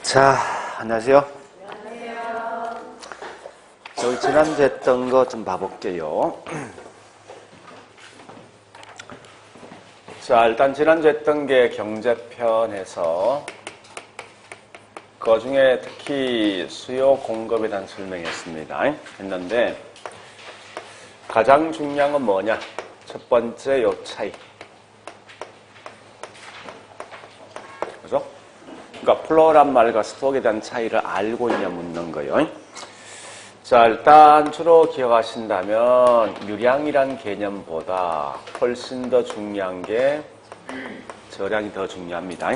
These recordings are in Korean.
자, 안녕하세요. 안녕하세요. 저희 지난주에 했던 거 좀 봐볼게요. 자, 일단 지난주에 했던 게 경제편에서 그 중에 특히 수요 공급에 대한 설명했습니다. 했는데 가장 중요한 건 뭐냐? 첫 번째 요 차이. 그죠? 그러니까 플로우란 말과 스톡에 대한 차이를 알고 있냐 묻는 거예요. 자, 일단 주로 기억하신다면 유량이란 개념보다 훨씬 더 중요한 게 저량이 더 중요합니다.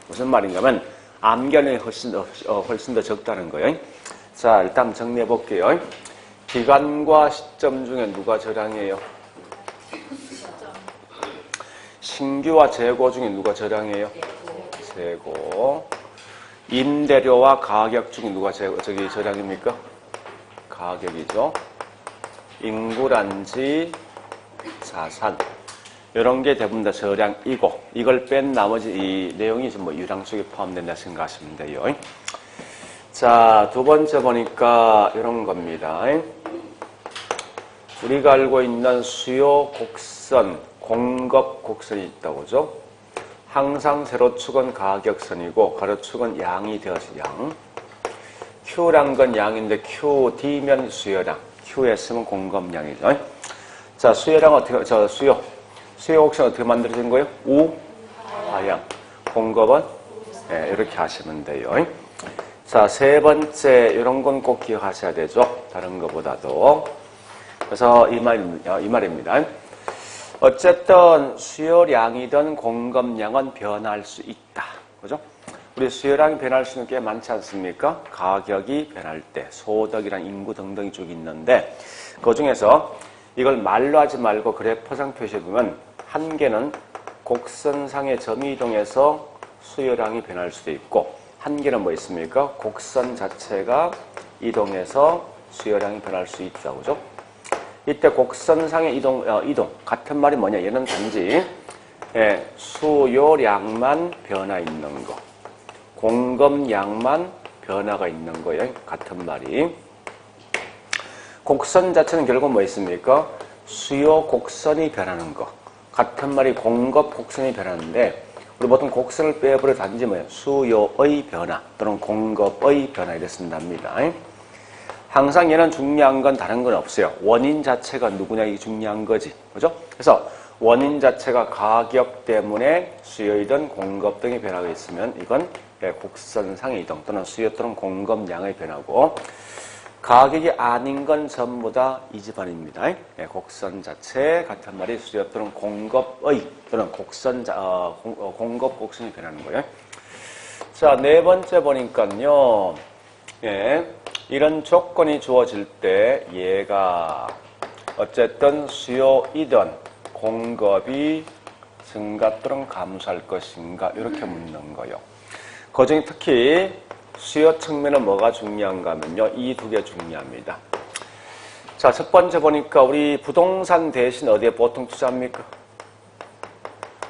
무슨 말인가 하면 암기량이 훨씬 더 적다는 거예요. 자, 일단 정리해 볼게요. 기간과 시점 중에 누가 저량이에요? 신규와 재고 중에 누가 저량이에요? 재고. 임대료와 가격 중에 누가 저량입니까? 가격이죠. 인구란지, 자산. 이런 게 대부분 다 저량이고, 이걸 뺀 나머지 이 내용이 뭐 유량 쪽에 포함된다 생각하시면 돼요. 자, 두 번째 보니까 이런 겁니다. 우리가 알고 있는 수요 곡선, 공급 곡선이 있다고 그죠? 항상 세로축은 가격선이고 가로축은 양이 되어서 양. Q란 건 양인데 QD면 수요량, QS면 공급량이죠. 자, 수요량 어떻게, 수요 곡선 어떻게 만들어진 거예요? 우하향. 공급은 네, 이렇게 하시면 돼요. 자, 세 번째 이런 건 꼭 기억하셔야 되죠. 다른 것보다도. 그래서 이 말입니다. 어쨌든 수요량이든 공급량은 변할 수 있다. 그죠? 우리 수요량이 변할 수는 꽤 많지 않습니까? 가격이 변할 때, 소득이랑 인구 등등이 쭉 있는데, 그 중에서 이걸 말로 하지 말고 그래프상 표시해 두면, 한 개는 곡선상의 점이 이동해서 수요량이 변할 수도 있고, 한 개는 뭐 있습니까? 곡선 자체가 이동해서 수요량이 변할 수 있다. 그죠? 이때 곡선상의 이동, 같은 말이 뭐냐? 얘는 단지, 수요량만 변화 있는 거. 공급량만 변화가 있는 거예요. 같은 말이. 곡선 자체는 결국 뭐 있습니까? 수요 곡선이 변하는 거. 같은 말이 공급 곡선이 변하는데, 우리 보통 곡선을 빼버려 단지 뭐예요? 수요의 변화 또는 공급의 변화 이렇게 쓴답니다. 항상 얘는 중요한 건 다른 건 없어요. 원인 자체가 누구냐 이게 중요한 거지. 그죠? 그래서 원인 자체가 가격 때문에 수요이든 공급 등의 변화가 있으면 이건 곡선상의 이동 또는 수요 또는 공급량의 변화고, 가격이 아닌 건 전부 다 이 집안입니다. 곡선 자체 같은 말이 수요 또는 공급의 또는 공급 곡선이 변하는 거예요. 자, 네 번째 보니까요. 이런 조건이 주어질 때 얘가 어쨌든 수요이든 공급이 증가 또는 감소할 것인가 이렇게 묻는 거예요. 그중에 특히 수요 측면은 뭐가 중요한가 하면요. 이 두 개 중요합니다. 자, 첫 번째 보니까 우리 부동산 대신 어디에 보통 투자합니까?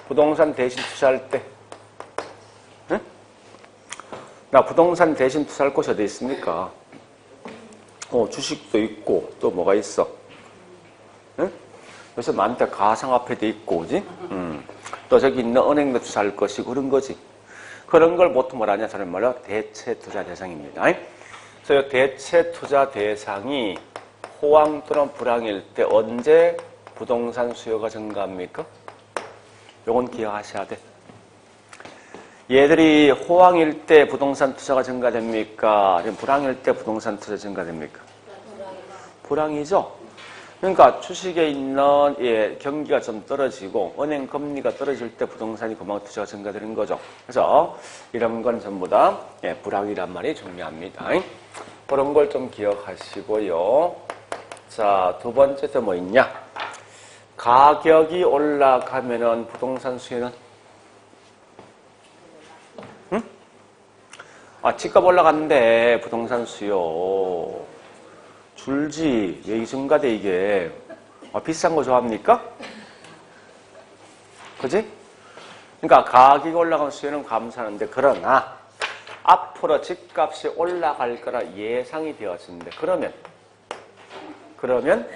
부동산 대신 투자할 때 응? 나 부동산 대신 투자할 곳이 어디 있습니까? 주식도 있고 또 뭐가 있어? 응? 요새 많다. 가상화폐도 있고, 그지? 또 저기 있는 은행도 투자할 것이고 그런 거지. 그런 걸 보통 뭐라냐? 다른 말로 대체 투자 대상입니다. 그래서 대체 투자 대상이 호황 또는 불황일 때 언제 부동산 수요가 증가합니까? 요건 기억하셔야 돼. 얘들이 호황일 때 부동산 투자가 증가됩니까? 아니면 불황일 때 부동산 투자 증가됩니까? 불황이죠. 그러니까 주식에 있는 경기가 좀 떨어지고 은행 금리가 떨어질 때 부동산이 그만큼 투자가 증가되는 거죠. 그래서 이런 건 전부 다 불황이란 말이 중요합니다. 그런 걸 좀 기억하시고요. 자, 두 번째 또 뭐 있냐? 가격이 올라가면은 부동산 수요는 집값 올라갔는데 부동산 수요 줄지. 왜 이 증가돼 이게? 비싼 거 좋아합니까? 그지? 그러니까 가격이 올라가면 수요는 감소하는데, 그러나 앞으로 집값이 올라갈 거라 예상이 되었는데 그러면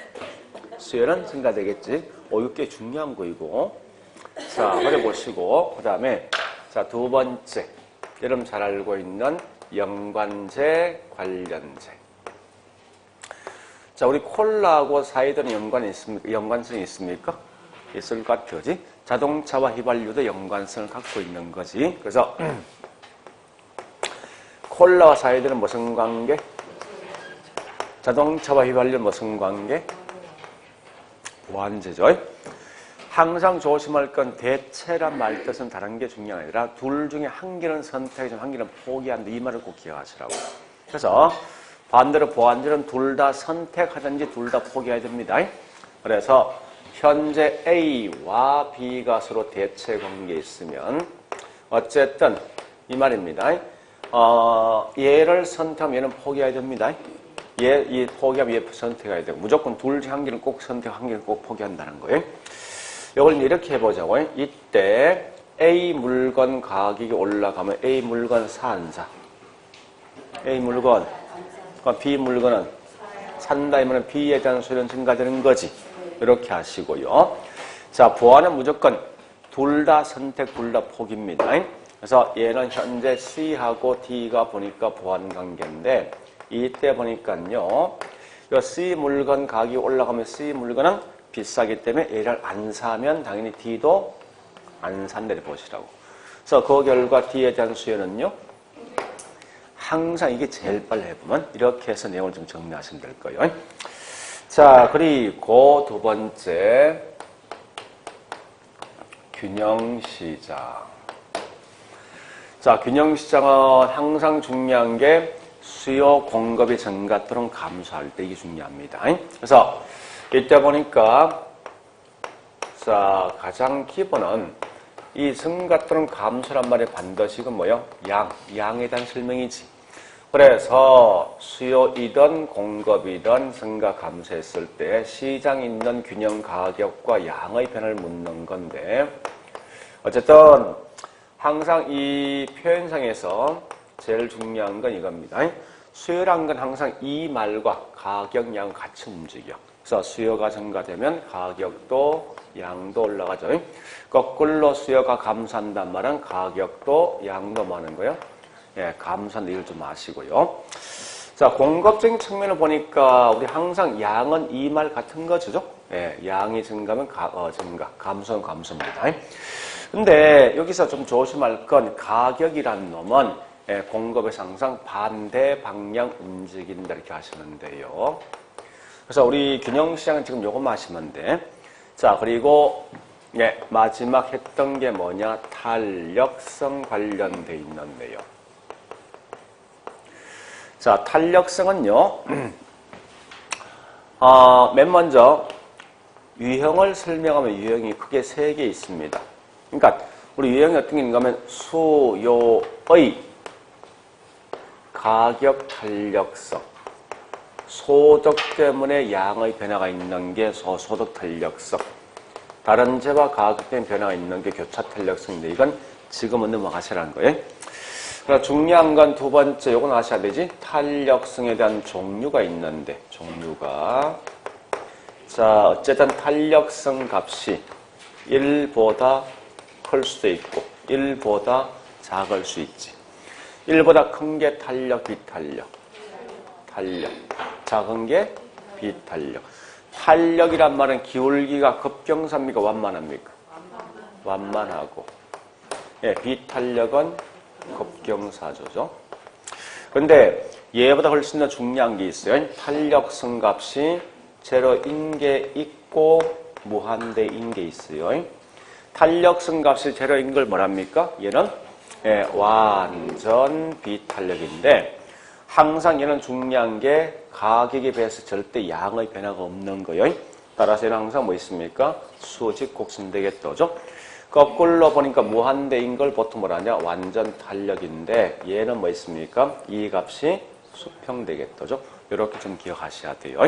수요는 증가되겠지. 이거 꽤 중요한 거이고. 자, 그래 보시고 그 다음에 자, 두 번째 여러분 잘 알고 있는 연관제, 관련제. 자, 우리 콜라하고 사이드는 연관성이 있습니까? 있을 것 같아요지. 자동차와 휘발유도 연관성을 갖고 있는 거지. 그래서 콜라와 사이드는 무슨 관계? 자동차와 휘발유는 무슨 관계? 보완제죠. 항상 조심할 건 대체란 말 뜻은 다른 게 중요한 게 아니라 둘 중에 한 개는 선택해서 한 개는 포기한다. 이 말을 꼭 기억하시라고. 그래서 반대로 보완제는 둘 다 선택하든지 둘 다 포기해야 됩니다. 그래서 현재 A와 B가 서로 대체 관계에 있으면 어쨌든 이 말입니다. 얘를 선택하면 얘는 포기해야 됩니다. 얘 포기하면 얘 선택해야 되고 무조건 둘 중 한 개는 꼭 선택, 한 개는 꼭 포기한다는 거예요. 이걸 이렇게 해보자고요. 이때 A 물건 가격이 올라가면 A 물건 사 안 사? A 물건, B 물건은 산다 이면 B에 대한 수요는 증가되는 거지. 이렇게 하시고요. 자, 보완은 무조건 둘 다 선택, 둘 다 포기입니다. 그래서 얘는 현재 C하고 D가 보니까 보완 관계인데 이때 보니까요. 이 C 물건 가격이 올라가면 C 물건은 비싸기 때문에 얘를 안 사면 당연히 D도 안 산다 보시라고. 그래서 그 결과 D에 대한 수요는요. 항상 이게 제일 빨리 해보면 이렇게 해서 내용을 좀 정리하시면 될 거예요. 자, 그리고 두 번째 균형시장. 자, 균형시장은 항상 중요한 게 수요 공급이 증가 또는 감소할 때 이게 중요합니다. 그래서 이때 보니까 자, 가장 기본은 이 증가 또는 감소란 말이 반드시 그 뭐요? 양에 대한 설명이지. 그래서 수요이든 공급이든 증가 감소했을 때 시장에 있는 균형 가격과 양의 변화를 묻는 건데 어쨌든 항상 이 표현상에서 제일 중요한 건 이겁니다. 수요란 건 항상 이 말과 가격, 양 같이 움직여. 그래서 수요가 증가되면 가격도 양도 올라가죠. 거꾸로 수요가 감소한단 말은 가격도 양도 뭐 하는 거예요? 예, 감소한다. 이걸 좀 아시고요. 자, 공급적인 측면을 보니까 우리 항상 양은 이 말 같은 거죠. 예, 양이 증가하면 증가, 감소는 감소입니다. 근데 여기서 좀 조심할 건 가격이란 놈은 예, 공급에서 항상 반대 방향 움직인다 이렇게 하시면 돼요. 그래서 우리 균형시장은 지금 요것만 하시면 돼. 자, 그리고 예, 마지막 했던 게 뭐냐? 탄력성 관련돼 있는데요. 자, 탄력성은요. 맨 먼저 유형을 설명하면 유형이 크게 3개 있습니다. 그러니까 우리 유형이 어떤 게 있는가 하면 수요의 가격 탄력성, 소득 때문에 양의 변화가 있는 게 소득 탄력성, 다른 재와 가격 때문에 변화가 있는 게 교차 탄력성인데 이건 지금은 넘어가시라는 거예요. 그러니까 중요한 건 두 번째, 요건 아셔야 되지. 탄력성에 대한 종류가 있는데, 종류가. 자, 어쨌든 탄력성 값이 1보다 클 수도 있고, 1보다 작을 수 있지. 1보다 큰 게 탄력, 비탄력. 탄력. 작은 게 비탄력. 탄력이란 말은 기울기가 급경사입니까? 완만합니까? 완만하고. 예, 비탄력은 급경사조죠. 그런데 얘보다 훨씬 더 중요한 게 있어요. 탄력성 값이 제로인 게 있고 무한대인 게 있어요. 탄력성 값이 제로인 걸 뭐랍니까? 얘는 예, 완전 비탄력인데 항상 얘는 중요한 게 가격에 비해서 절대 양의 변화가 없는 거예요. 따라서 얘는 항상 뭐 있습니까? 수직 곡선되겠죠. 거꾸로 보니까 무한대인 걸 보통 뭐라 하냐? 완전 탄력인데 얘는 뭐 있습니까? 이 값이 수평되겠죠. 이렇게 좀 기억하셔야 돼요.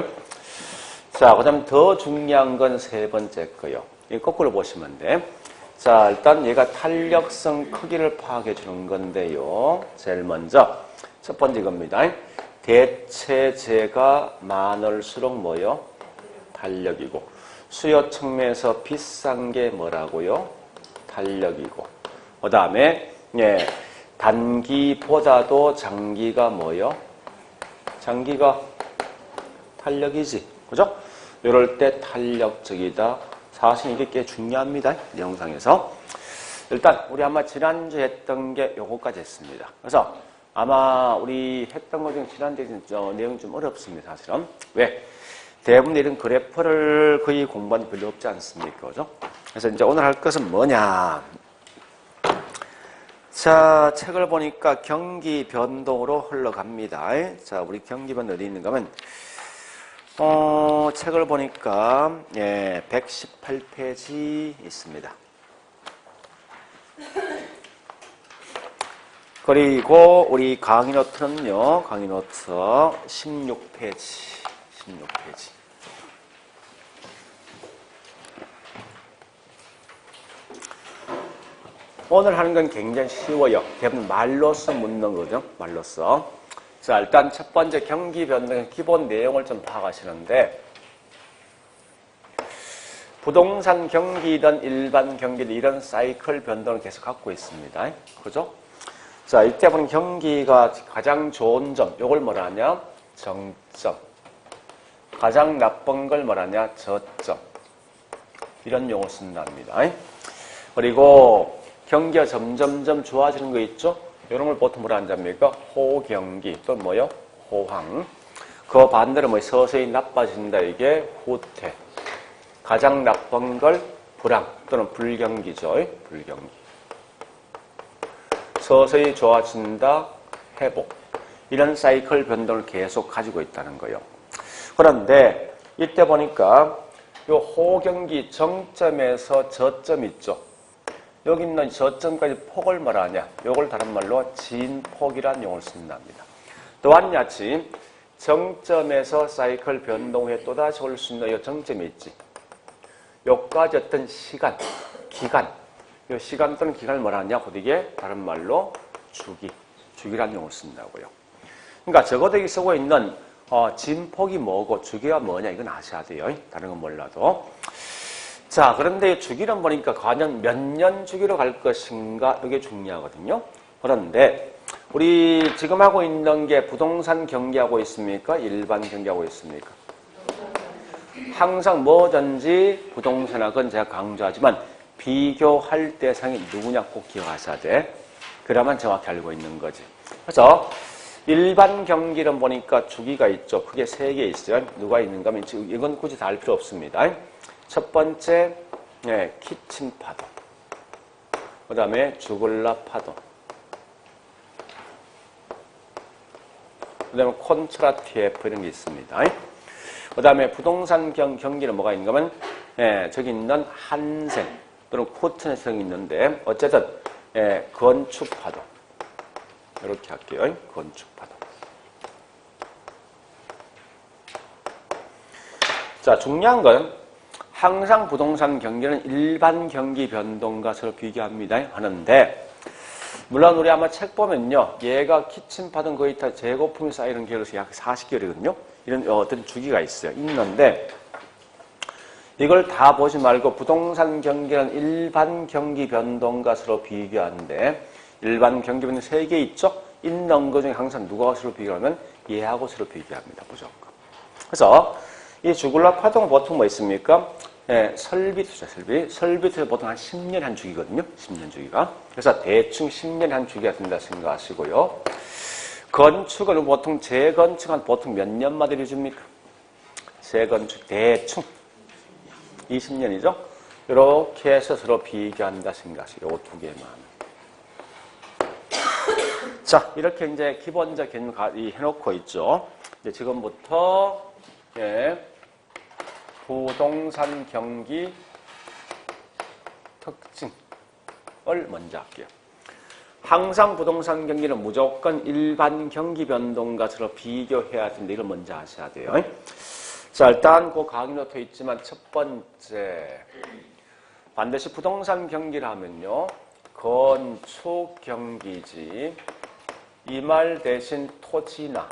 자, 그 다음 더 중요한 건 세 번째 거요. 이 거꾸로 보시면 돼. 자, 일단 얘가 탄력성 크기를 파악해 주는 건데요. 제일 먼저 첫 번째 겁니다. 대체재가 많을수록 뭐요? 탄력이고, 수요 측면에서 비싼 게 뭐라고요? 탄력이고, 그 다음에 단기보다도 장기가 뭐요? 장기가 탄력이지, 그죠? 이럴 때 탄력적이다. 사실 이게 꽤 중요합니다. 이 영상에서. 일단 우리 아마 지난주에 했던 게 요거까지 했습니다. 그래서 아마 우리 했던 것 중에 지난주에 내용이 좀 어렵습니다. 사실은. 왜? 대부분 이런 그래프를 거의 공부한 지 별로 없지 않습니까? 그죠? 그래서 이제 오늘 할 것은 뭐냐? 자, 책을 보니까 경기 변동으로 흘러갑니다. 자, 우리 경기 변동 어디 있는가 하면, 책을 보니까, 118페이지 있습니다. 그리고 우리 강의 노트는요, 강의 노트 16페이지. 오늘 하는 건 굉장히 쉬워요. 대부분 말로써 묻는 거죠. 말로써. 자, 일단 첫 번째 경기 변동의 기본 내용을 좀 파악하시는데, 부동산 경기든 일반 경기든 이런 사이클 변동을 계속 갖고 있습니다. 그죠? 자, 이때 보는 경기가 가장 좋은 점, 요걸 뭐라 하냐? 정점. 가장 나쁜 걸 뭐라냐? 저점. 이런 용어를 쓴답니다. 그리고 경기가 점점점 좋아지는 거 있죠? 이런 걸 보통 뭐라 한답니까? 호경기, 또 뭐요? 호황. 그 반대로 뭐 서서히 나빠진다, 이게 후퇴. 가장 나쁜 걸 불황 또는 불경기죠. 불경기. 서서히 좋아진다, 회복. 이런 사이클 변동을 계속 가지고 있다는 거예요. 그런데 이때 보니까 요 호경기 정점에서 저점 있죠. 여기 있는 저점까지 폭을 말하냐? 요걸 다른 말로 진폭이라는 용어를 쓴답니다. 또한 같이 정점에서 사이클 변동 후에 또다시 올 수 있는 이 정점이 있지. 요까지 어떤 시간, 기간, 요 시간 또는 기간을 뭐라냐? 곧 이게 다른 말로 주기라는 용어를 쓴다고요. 그러니까 적어도 여기 쓰고 있는 진폭이 뭐고 주기가 뭐냐? 이건 아셔야 돼요. 다른 건 몰라도. 자, 그런데 주기는 보니까 과연 몇 년 주기로 갈 것인가? 이게 중요하거든요. 그런데 우리 지금 하고 있는 게 부동산 경기하고 있습니까? 일반 경기하고 있습니까? 항상 뭐든지 부동산학은 제가 강조하지만 비교할 대상이 누구냐 꼭 기억하셔야 돼. 그래야만 정확히 알고 있는 거지. 그래서 일반 경기는 보니까 주기가 있죠. 크게 3개 있어요. 누가 있는가 하면 이건 굳이 다 알 필요 없습니다. 첫 번째, 키친 파동. 그 다음에 주글라 파동. 그 다음에 콘트라 TF 이런 게 있습니다. 그 다음에 부동산 경기는 뭐가 있는가 하면, 저기 있는 한생 또는 코튼성 있는데, 어쨌든, 건축 파동. 이렇게 할게요. 건축 파동. 자, 중요한 건, 항상 부동산 경기는 일반 경기 변동과 서로 비교합니다. 하는데, 물론 우리 아마 책 보면요. 얘가 키친 파동 거의 다 재고품이 쌓이는 기간으로서 약 40개월이거든요. 이런 어떤 주기가 있어요. 있는데, 이걸 다 보지 말고 부동산 경기는 일반 경기 변동과 서로 비교하는데, 일반 경기 변동 3개 있죠? 있는 것 중에 항상 누가 서로 비교하면 얘하고 서로 비교합니다. 무조건. 그래서, 이 주글라 파동은 보통 뭐 있습니까? 설비 투자, 설비 투자 보통 한 10년 한 주기거든요. 10년 주기가. 그래서 대충 10년 한 주기가 된다 생각하시고요. 건축은 보통 재건축은 보통 몇 년마다 이루어집니까? 재건축 대충 20년이죠. 이렇게 해서 서로 비교한다 생각하시고 요 2개만. 자, 이렇게 이제 기본적 개념 해놓고 있죠. 이제 지금부터 부동산 경기 특징을 먼저 할게요. 항상 부동산 경기는 무조건 일반 경기 변동과 서로 비교해야 되는데 이걸 먼저 아셔야 돼요. 자, 일단 그 강의 노트에 있지만 첫 번째 반드시 부동산 경기를 하면요. 건축 경기지 이 말 대신 토지나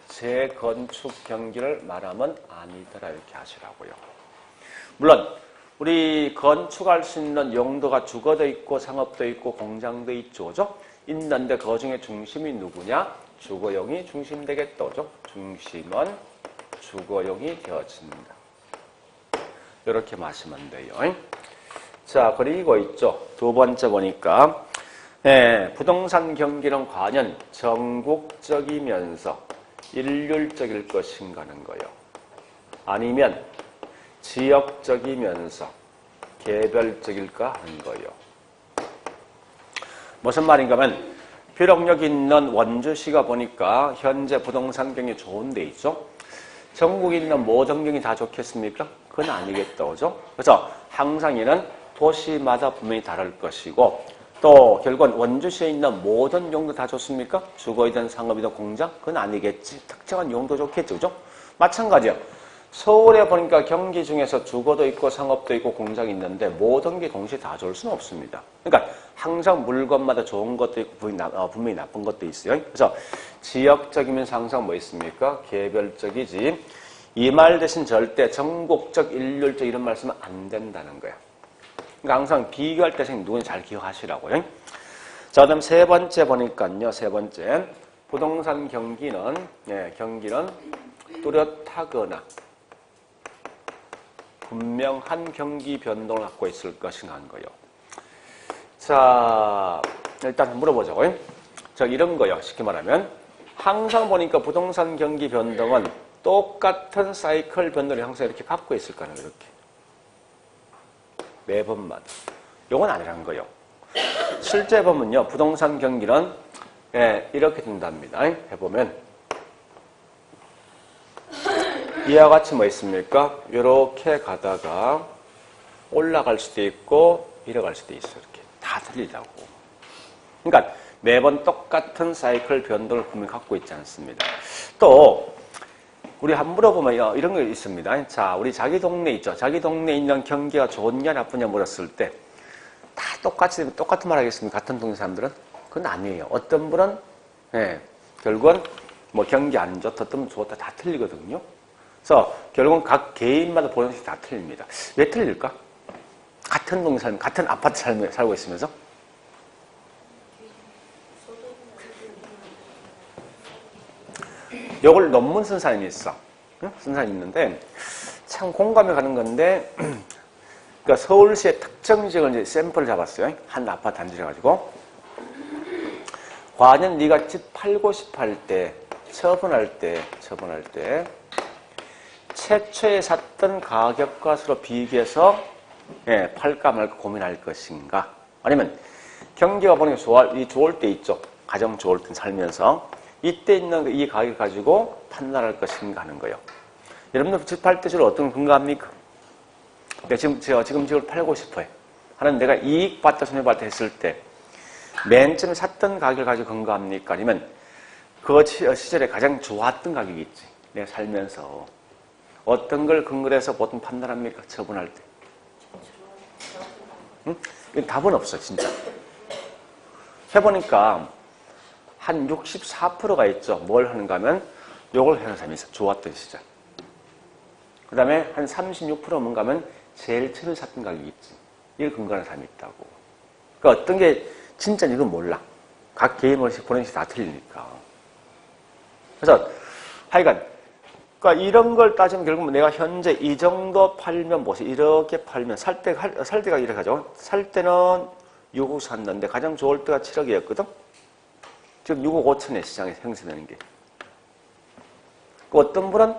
재건축 경기를 말하면 아니더라 이렇게 하시라고요. 물론 우리 건축할 수 있는 용도가 주거도 있고 상업도 있고 공장도 있죠. 그죠? 있는데 그 중에 중심이 누구냐? 주거용이 중심되겠다. 그죠? 중심은 주거용이 되어집니다. 이렇게 마시면 돼요. 자, 그리고 있죠. 두 번째 보니까 부동산 경기는 과연 전국적이면서 일률적일 것인가 하는 거예요. 아니면 지역적이면서 개별적일까 하는 거예요. 무슨 말인가 하면 비록 여기 있는 원주시가 보니까 현재 부동산 경기 좋은 데 있죠. 전국에 있는 모든 경이 다 좋겠습니까? 그건 아니겠다. 그죠? 그래서 항상 이는 도시마다 분명히 다를 것이고 또 결국은 원주시에 있는 모든 용도 다 좋습니까? 주거이든 상업이든 공장? 그건 아니겠지. 특정한 용도 좋겠죠. 그죠? 마찬가지야. 서울에 보니까 경기 중에서 주거도 있고 상업도 있고 공장이 있는데 모든 게 동시에 다 좋을 수는 없습니다. 그러니까 항상 물건마다 좋은 것도 있고 분명히 나쁜 것도 있어요. 그래서 지역적이면서 항상 뭐 있습니까? 개별적이지. 이 말 대신 절대 전국적, 일률적 이런 말씀은 안 된다는 거야. 그러니까 항상 비교할 때 누군지 잘 기억하시라고요. 자, 그다음 세 번째 보니까요. 세 번째 부동산 경기는 경기는 뚜렷하거나 분명한 경기 변동을 갖고 있을 것인가 하는 거예요. 자, 일단 물어보자고요. 자, 이런 거요. 쉽게 말하면 항상 보니까 부동산 경기 변동은 똑같은 사이클 변동을 항상 이렇게 갖고 있을 거는 이렇게 매번마다. 이건 아니라는 거예요. 실제 보면요, 부동산 경기는 이렇게 된답니다. 해보면 이와 같이 뭐 있습니까? 이렇게 가다가 올라갈 수도 있고 내려갈 수도 있어요. 이렇게 다 틀리다고. 그러니까 매번 똑같은 사이클 변동을 분명히 갖고 있지 않습니다. 또 우리 한번 물어보면 이런 거 있습니다. 자, 우리 자기 동네 있죠. 자기 동네에 있는 경기가 좋냐 나쁘냐 물었을 때 다 똑같은 말 하겠습니까? 같은 동네 사람들은? 그건 아니에요. 어떤 분은 결국은 뭐 경기 안 좋다, 어떤 분 좋다 다 틀리거든요. 그래서 결국은 각 개인마다 보는 것이 다 틀립니다. 왜 틀릴까? 같은 동네 살면, 같은 아파트 살고 있으면서? 이걸 논문 쓴 사람이 있어. 응? 쓴 사람이 있는데 참 공감이 가는 건데 그러니까 서울시의 특정 지역을 이제 샘플을 잡았어요. 한 아파트 단지를 가지고 과연 네가 집 팔고 싶어 할 때, 처분할 때 최초에 샀던 가격과 서로 비교해서 팔까 말까 고민할 것인가? 아니면 경기가 보니까 좋을 때 있죠. 가장 좋을 때 살면서 이때 있는 이 가격을 가지고 판단할 것인가 하는 거예요. 여러분들 집 팔 때 주로 어떤 근거합니까? 제가 지금 집을 팔고 싶어요. 하는 내가 이익 받다 손해받다 했을 때 맨 처음에 샀던 가격을 가지고 근거합니까? 아니면 그 시절에 가장 좋았던 가격이 있지. 내가 살면서 어떤 걸 근거로 해서 보통 판단합니까? 처분할 때. 응? 이건 답은 없어 진짜. 해보니까 한 64%가 있죠. 뭘 하는가 하면 요걸 하는 사람이 있어. 좋았던 시절. 그 다음에 한 36% 뭔가 하면 제일 처음에 샀던 가격이 있지. 이걸 근거하는 사람이 있다고. 그러니까 어떤 게 진짜 이건 몰라. 각 개인 보는 것이 다 틀리니까. 그래서 하여간 그러니까 이런 걸 따지면 결국 내가 현재 이 정도 팔면 뭐지? 이렇게 팔면 살 때가 이렇게 하죠. 살 때는 6억 샀는데 가장 좋을 때가 7억이었거든. 지금 6억 5천에 시장에 형성되는 게. 어떤 분은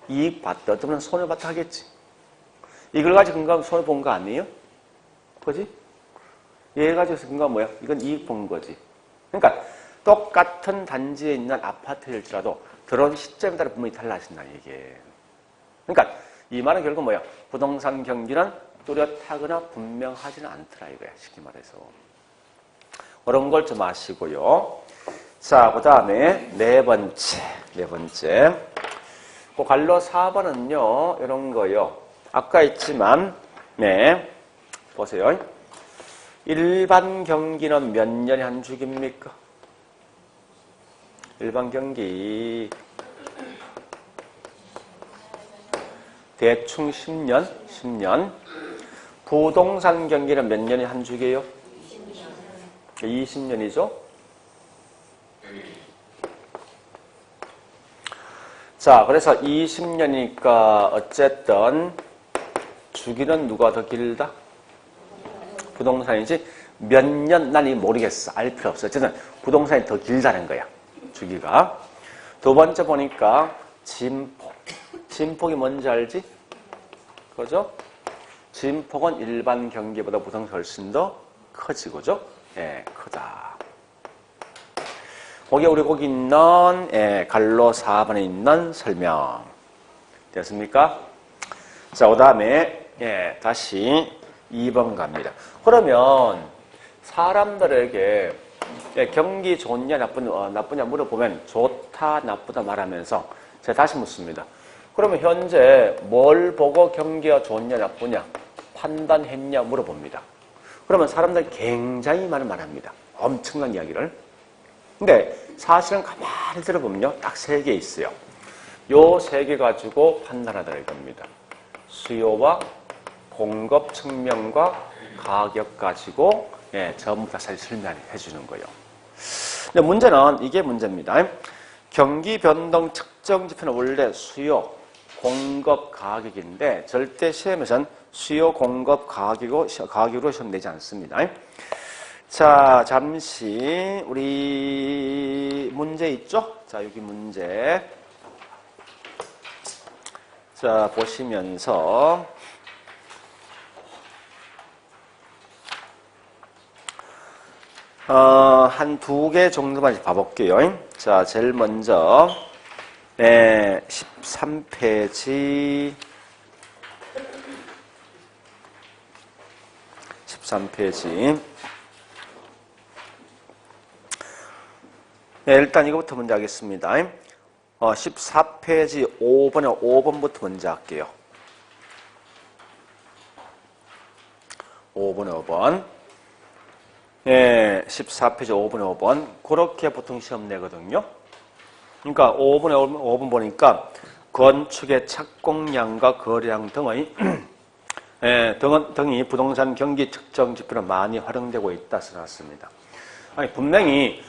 이익 봤다. 어떤 분은 손해봤다 하겠지. 이걸 가지고 근거하면 손해본 거 아니에요? 그지? 얘 가지고 근거가 뭐야? 이건 이익 본 거지. 그러니까 똑같은 단지에 있는 아파트일지라도 들어온 시점에 따라 분명히 달라진다 이게. 그러니까 이 말은 결국 뭐야? 부동산 경기는 뚜렷하거나 분명하지는 않더라 이거야. 쉽게 말해서. 그런 걸 좀 아시고요. 자, 그 다음에 네 번째. 그 갈로 4번은요, 이런 거요. 아까 있지만, 보세요. 일반 경기는 몇 년에 한 주기입니까? 일반 경기 대충 10년, 10년. 부동산 경기는 몇 년에 한 주기예요? 20년이죠. 자, 그래서 20년이니까 어쨌든 주기는 누가 더 길다? 부동산이지. 몇 년, 난 이 모르겠어. 알 필요 없어. 어쨌든 부동산이 더 길다는 거야. 주기가. 두 번째 보니까 진폭. 진폭이 뭔지 알지? 그죠? 진폭은 일반 경기보다 부동산이 훨씬 더 커지고, 그죠? 예, 크다. 거기 있는, 예, 갈로 4번에 있는 설명. 됐습니까? 자, 그 다음에, 예, 다시 2번 갑니다. 그러면 사람들에게 예, 경기 좋냐 나쁘냐 물어보면 좋다 나쁘다 말하면서 제가 다시 묻습니다. 그러면 현재 뭘 보고 경기가 좋냐 나쁘냐 판단했냐 물어봅니다. 그러면 사람들이 굉장히 많은 말을 합니다. 엄청난 이야기를. 근데 사실은 가만히 들어보면요. 딱 3개 있어요. 요 3개 가지고 판단하다 이겁니다. 수요와 공급 측면과 가격 가지고 예, 전부 다 설명해 주는 거예요. 근데 문제는 이게 문제입니다. 경기 변동 측정 지표는 원래 수요, 공급, 가격인데 절대 시험에서는 수요, 공급, 가격으로 시험 내지 않습니다. 자, 잠시 우리 문제 있죠? 자, 여기 문제. 자, 보시면서 한 2개 정도만 봐볼게요. 자, 제일 먼저, 네, 13페이지. 13페이지. 네, 일단 이거부터 먼저 하겠습니다. 14페이지 5번에 5번부터 먼저 할게요. 5번에 5번. 예, 14페이지 5번에 5번. 그렇게 보통 시험 내거든요. 그러니까 5번에 5번 보니까 건축의 착공량과 거래량 등의 예, 등이 부동산 경기 측정 지표로 많이 활용되고 있다 써놨습니다. 아니, 분명히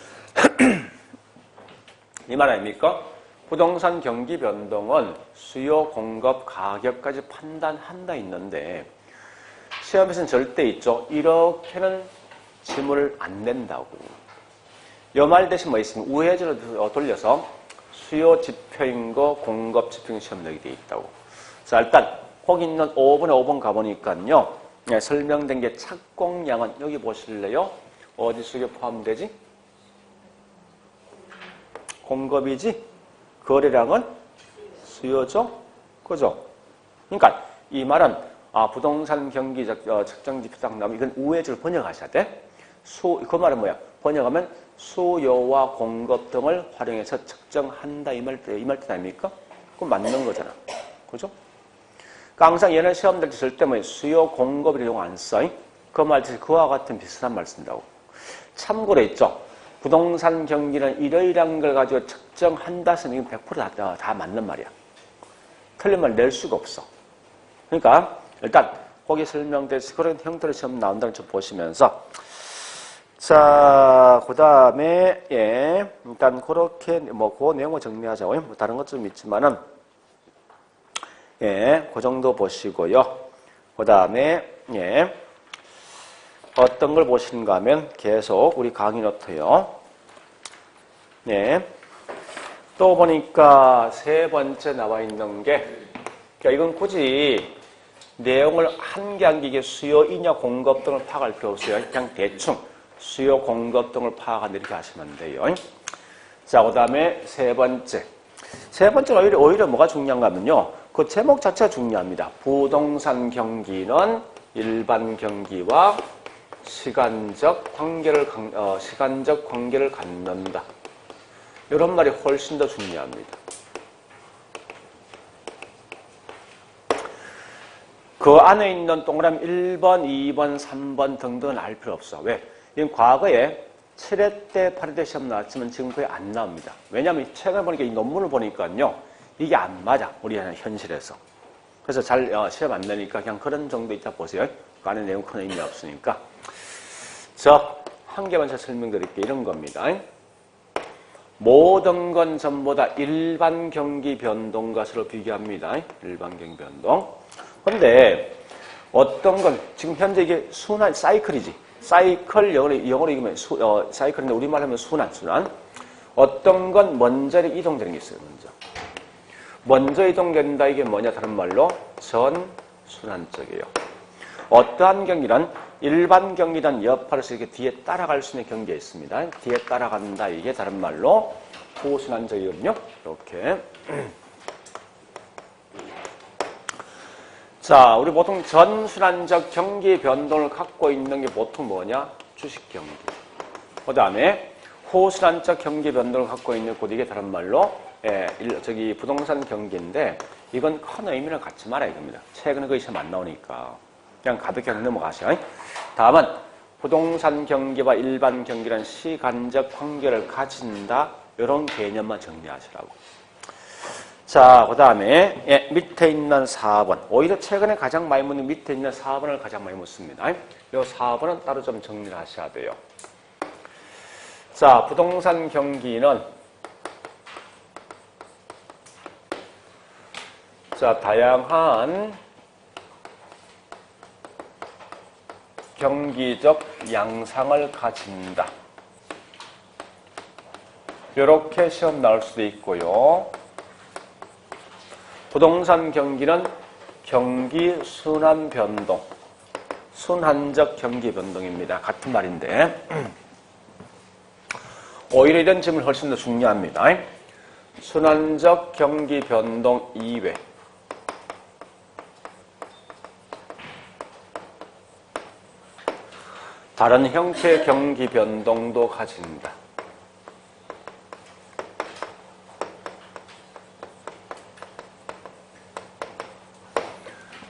이 말 아닙니까? 부동산 경기 변동은 수요, 공급, 가격까지 판단한다 있는데 시험에서는 절대 있죠. 이렇게는 지문을 안 낸다고. 요 말 대신 뭐 있으면 우회전으로 돌려서 수요 지표인 거 공급 지표인 시험 내게 돼 있다고. 자, 일단 거기 있는 5번에 5번 가보니까요. 네, 설명된 게 착공량은 여기 보실래요? 어디 속에 포함되지? 공급이지? 거래량은 수요죠? 그죠? 그러니까 이 말은 부동산 경기 측정 지표 딱 나오면 이건 우회전을 번역하셔야 돼. 그 말은 뭐야? 번역하면 수요와 공급 등을 활용해서 측정한다 이 말 뜻 아닙니까? 그건 맞는 거잖아. 그죠? 그러니까 항상 얘는 시험 될 때 절대 뭐 수요 공급을 이용 안 써. 그 말뜻이 그와 같은 비슷한 말 쓴다고. 참고로 있죠. 부동산 경기는 이러이러한 걸 가지고 측정한다 쓰면 이건 100% 다 맞는 말이야. 틀린 말 낼 수가 없어. 그러니까 일단 거기 설명된 그런 형태로 시험 나온다는 점 보시면서 자, 그 다음에 예, 일단 그렇게 뭐 그 내용을 정리하자고요. 뭐 다른 것 좀 있지만은 예, 그 정도 보시고요. 그 다음에 예, 어떤 걸 보시는가 하면 계속 우리 강의 노트요. 예, 또 보니까 3번째 나와 있는 게 그러니까 이건 굳이 내용을 한 개 한 개 수요이냐 공급 등을 파악할 필요 없어요. 그냥 대충 수요 공급 등을 파악한다 이렇게 하시면 돼요. 자, 그 다음에 3번째. 3번째는 오히려 뭐가 중요한가 하면요. 그 제목 자체가 중요합니다. 부동산 경기는 일반 경기와 시간적 관계를 갖는다. 이런 말이 훨씬 더 중요합니다. 그 안에 있는 동그라미 1번, 2번, 3번 등등은 알 필요 없어. 왜? 이건 과거에 7회 때, 8회 때 시험 나왔지만 지금 거의 안 나옵니다. 왜냐하면 최근에 보니까 이 논문을 보니까요. 이게 안 맞아. 우리 현실에서. 그래서 잘 시험 안 내니까 그냥 그런 정도 있다 보세요. 그 안에 내용 큰 의미 없으니까. 한 개만 더 설명드릴게요. 이런 겁니다. 모든 건 전부 다 일반 경기 변동과 서로 비교합니다. 일반 경기 변동. 근데 어떤 건 지금 현재 이게 순환 사이클이지. 사이클 영어로 읽으면 사이클인데 우리말로 하면 순환. 어떤 건 먼저 이동되는 게 있어요. 먼저 이동된다. 이게 뭐냐? 다른 말로 전순환적이에요. 어떠한 경기는 일반 경기는 여파로서 이렇게 뒤에 따라갈 수 있는 경기가 있습니다. 뒤에 따라간다. 이게 다른 말로 후순환적이거든요. 이렇게. 자, 우리 보통 전순환적 경기 변동을 갖고 있는 게 보통 뭐냐? 주식 경기. 그 다음에 후순환적 경기 변동을 갖고 있는 곳 이게 다른 말로 부동산 경기인데 이건 큰 의미를 갖지 마라 이겁니다. 최근에 거의 시험 안 나오니까 그냥 가볍게 넘어가세요. 다음은 부동산 경기와 일반 경기란 시간적 관계를 가진다. 이런 개념만 정리하시라고. 자, 그 다음에 밑에 있는 4번. 오히려 최근에 가장 많이 묻는 밑에 있는 4번을 가장 많이 묻습니다. 이 4번은 따로 좀 정리를 하셔야 돼요. 자, 부동산 경기는 다양한 경기적 양상을 가진다. 이렇게 시험 나올 수도 있고요. 부동산 경기는 경기 순환 변동, 순환적 경기 변동입니다. 같은 말인데 오히려 이런 질문이 훨씬 더 중요합니다. 순환적 경기 변동 이외 다른 형태의 경기 변동도 가진다.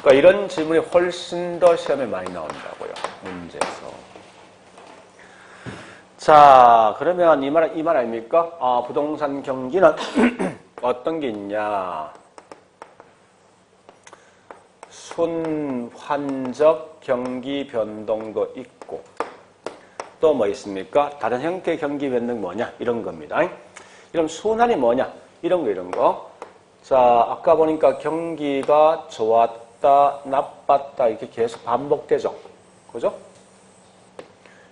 그러니까 이런 질문이 훨씬 더 시험에 많이 나온다고요. 문제에서. 자, 그러면 이 말 아닙니까? 부동산 경기는 어떤 게 있냐? 순환적 경기 변동도 있고 또 뭐 있습니까? 다른 형태의 경기 변동 뭐냐? 이런 겁니다. 이런 순환이 뭐냐? 이런 거. 자, 아까 보니까 경기가 좋았다, 나빴다 이렇게 계속 반복되죠. 그죠?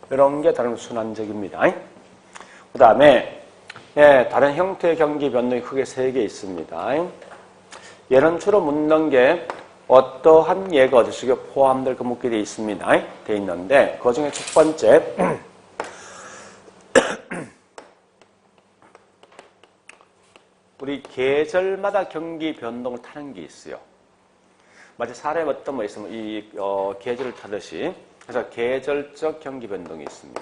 이런 게 다른 순환적입니다. 그 다음에 다른 형태의 경기 변동이 크게 3개 있습니다. 얘는 주로 묻는 게 어떠한 예가 어디 속에 포함될 그 묻게 되어 있습니다. 되어 있는데 그 중에 첫 번째 우리 계절마다 경기 변동을 타는 게 있어요. 마치 사람이 어떤 뭐 있으면 이 계절을 타듯이 그래서 계절적 경기 변동이 있습니다.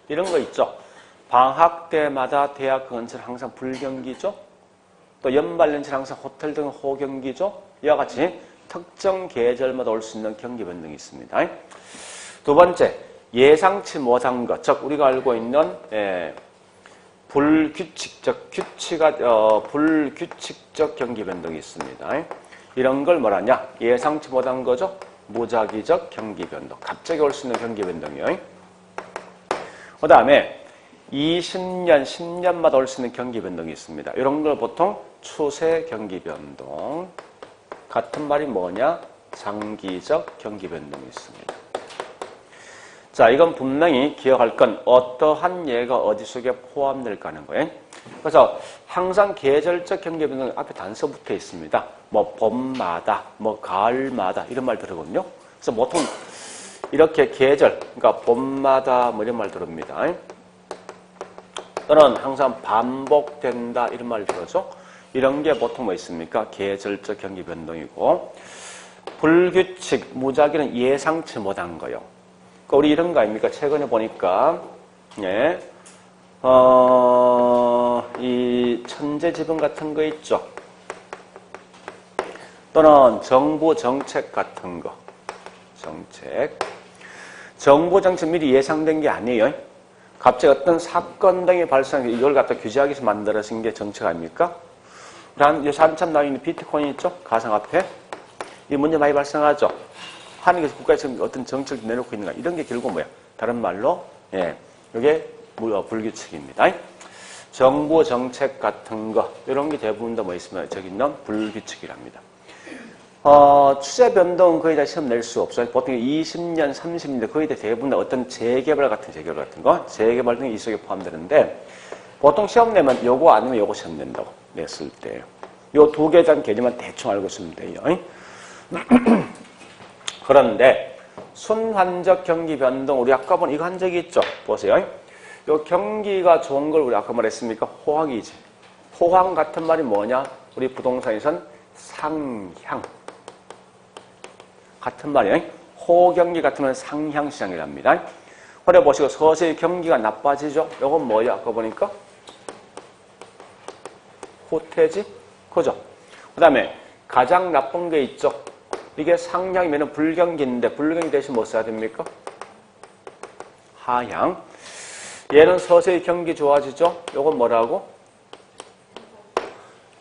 이런 거 있죠. 방학 때마다 대학 근처는 항상 불경기죠. 또 연말 연시는 항상 호텔 등 호경기죠. 이와 같이 특정 계절마다 올 수 있는 경기 변동이 있습니다. 두 번째, 예상치 못한 것, 즉 우리가 알고 있는 불규칙적 경기 변동이 있습니다. 이런 걸 뭐라냐? 예상치 못한 거죠. 무작위적 경기 변동, 갑자기 올 수 있는 경기 변동이요. 그 다음에 20년, 10년마다 올 수 있는 경기 변동이 있습니다. 이런 걸 보통 추세 경기 변동. 같은 말이 뭐냐? 장기적 경기 변동이 있습니다. 자, 이건 분명히 기억할 건 어떠한 예가 어디 속에 포함될까 하는 거예요. 그래서 항상 계절적 경기 변동 앞에 단서 붙어 있습니다. 뭐 봄마다, 뭐 가을마다 이런 말 들으거든요. 그래서 보통 이렇게 계절, 그러니까 봄마다 뭐 이런 말 들읍니다. 또는 항상 반복된다 이런 말 들어죠. 이런 게 보통 뭐 있습니까? 계절적 경기 변동이고 불규칙, 무작위는 예상치 못한 거요. 그러니까 우리 이런 거 아닙니까? 최근에 보니까 이 천재지변 같은 거 있죠. 또는 정부 정책 같은 거. 정책. 정부 정책 미리 예상된 게 아니에요. 갑자기 어떤 사건 등이 발생해서 이걸 갖다 규제하기 위해서 만들어진 게 정책 아닙니까? 요새 한참 나와 있는 비트코인 있죠? 가상화폐. 이 문제 많이 발생하죠? 한국에서 국가에서 어떤 정책을 내놓고 있는가. 이런 게 결국 뭐야? 다른 말로, 예, 이게 불규칙입니다. 정부 정책 같은 거, 이런 게 대부분 다 뭐 있으면 저기 있는 불규칙이랍니다. 추세 변동은 거의 다 시험 낼 수 없어요. 보통 20년, 30년 거의 다 대부분 다 어떤 재개발 같은 거, 재개발 등이 이 속에 포함되는데, 보통 시험 내면 요거 아니면 요거 시험 낸다고, 냈을 때. 요 두 개에 대한 개념만 대충 알고 있으면 돼요. 그런데, 순환적 경기 변동, 우리 아까 본 이거 한 적이 있죠? 보세요. 요 경기가 좋은 걸 우리 아까 말했습니까? 호황이지. 호황 같은 말이 뭐냐? 우리 부동산에선 상향. 같은 말이에요. 호경기 같으면 상향시장이랍니다. 그래 보시고 서서히 경기가 나빠지죠? 요건 뭐예요? 아까 보니까? 호태지? 그죠? 그 다음에 가장 나쁜 게 있죠? 이게 상향이면 불경기인데 불경기 대신 뭐 써야 됩니까? 하향. 얘는 서서히 경기 좋아지죠? 요건 뭐라고?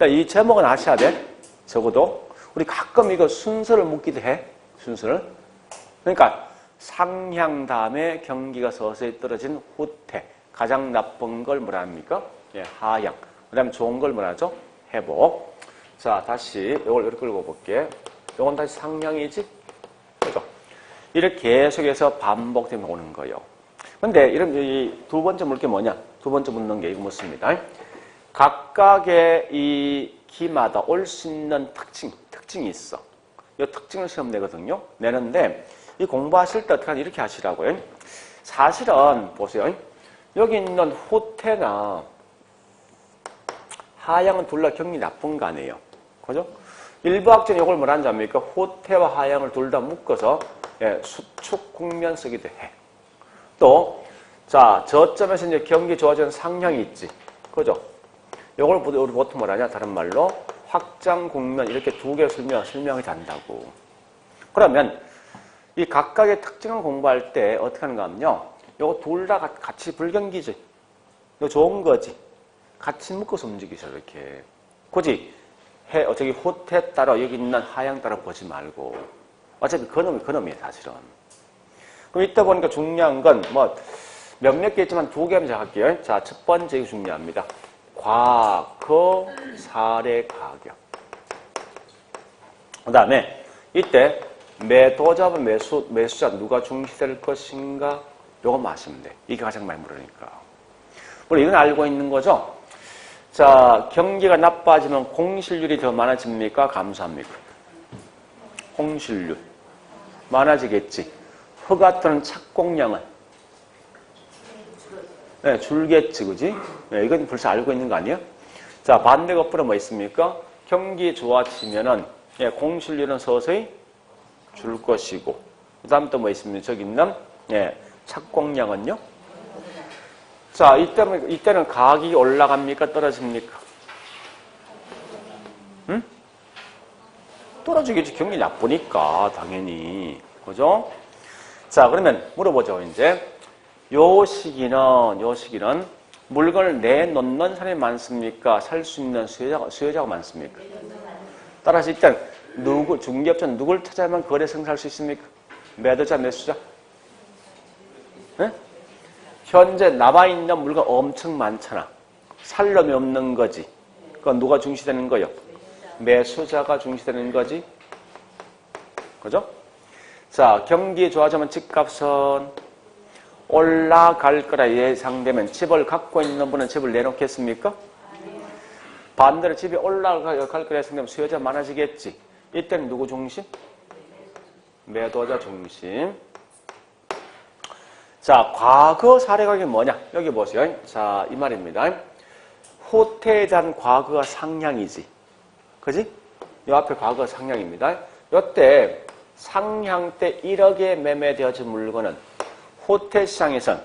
이 제목은 아셔야 돼. 적어도. 우리 가끔 이거 순서를 묻기도 해. 순서를. 그러니까 상향 다음에 경기가 서서히 떨어진 후퇴. 가장 나쁜 걸 뭐라 합니까? 예, 하향. 그 다음에 좋은 걸 뭐라 하죠? 회복. 자, 다시 이걸 이렇게 읽어볼게. 이건 다시 상향이지? 그죠? 이렇게 계속해서 반복되면 오는 거예요. 근데 이런 이 두 번째 묻게 뭐냐? 두 번째 묻는 게 이거 묻습니다. 각각의 이 기마다 올 수 있는 특징이 있어. 이 특징을 시험 내거든요. 내는데 이 공부하실 때 어떻게 하냐 이렇게 하시라고요. 사실은 보세요. 여기 있는 후퇴나 하향은 둘 다 경기 나쁜 거 아니에요. 그죠? 일부 학자는 이걸 뭐라는지 압니까? 후퇴와 하향을 둘 다 묶어서 예, 수축 국면 쓰기도 해. 또, 자, 저점에서 이제 경기 좋아지는 상향이 있지. 그죠? 이걸 우리 보통 뭐라냐? 다른 말로 확장 국면 이렇게 두 개로 설명이 된다고. 그러면 이 각각의 특징을 공부할 때 어떻게 하는가 하면요. 이거 둘 다 같이 불경기지. 이거 좋은 거지. 같이 묶어서 움직이셔, 이렇게. 굳이 저기 호퇴 따라 여기 있는 하향 따라 보지 말고. 어차피 그놈이에요, 사실은. 그럼 이따 보니까 중요한 건 뭐 몇몇 개 있지만 두 개 먼저 할게요. 자, 첫 번째 이거 중요합니다. 과거 사례 가격. 그 다음에 이때 매도자와 매수자 누가 중시될 것인가? 요것만 아시면 돼. 이게 가장 많이 물으니까. 우리 이건 알고 있는 거죠? 자, 경기가 나빠지면 공실률이 더 많아집니까? 감소합니까? 공실률. 많아지겠지. 허가 또는 착공량은? 네, 줄겠지, 그지? 네, 이건 벌써 알고 있는 거 아니에요? 자, 반대 거꾸로 뭐 있습니까? 경기 좋아지면은, 예, 공실률은 서서히 줄 것이고, 그 다음 또 뭐 있습니까? 저기 있는, 예, 착공량은요? 자, 이때는 가격이 올라갑니까? 떨어집니까? 응? 떨어지겠지. 경기 나쁘니까, 당연히. 그죠? 자, 그러면 물어보죠, 이제. 요 시기는 물건을 내놓는 사람이 많습니까? 살 수 있는 수요자가 많습니까? 따라서 일단, 중개업자는 누굴 찾아야만 거래 성사할 수 있습니까? 매도자, 매수자? 네? 현재 남아있는 물건 엄청 많잖아. 살 놈이 없는 거지. 그건 누가 중시되는 거요? 매수자가 중시되는 거지. 그죠? 자, 경기 좋아지면 집값은 올라갈 거라 예상되면 집을 갖고 있는 분은 집을 내놓겠습니까? 반대로 집이 올라갈 거라 예상되면 수요자 많아지겠지. 이때는 누구 중심? 매도자 중심. 자, 과거 사례 가격이 뭐냐? 여기 보세요. 자, 이 말입니다. 후퇴에 대한 과거가 상향이지. 그지? 이 앞에 과거가 상향입니다. 이때 상향 때 1억에 매매되어진 물건은 호텔 시장에선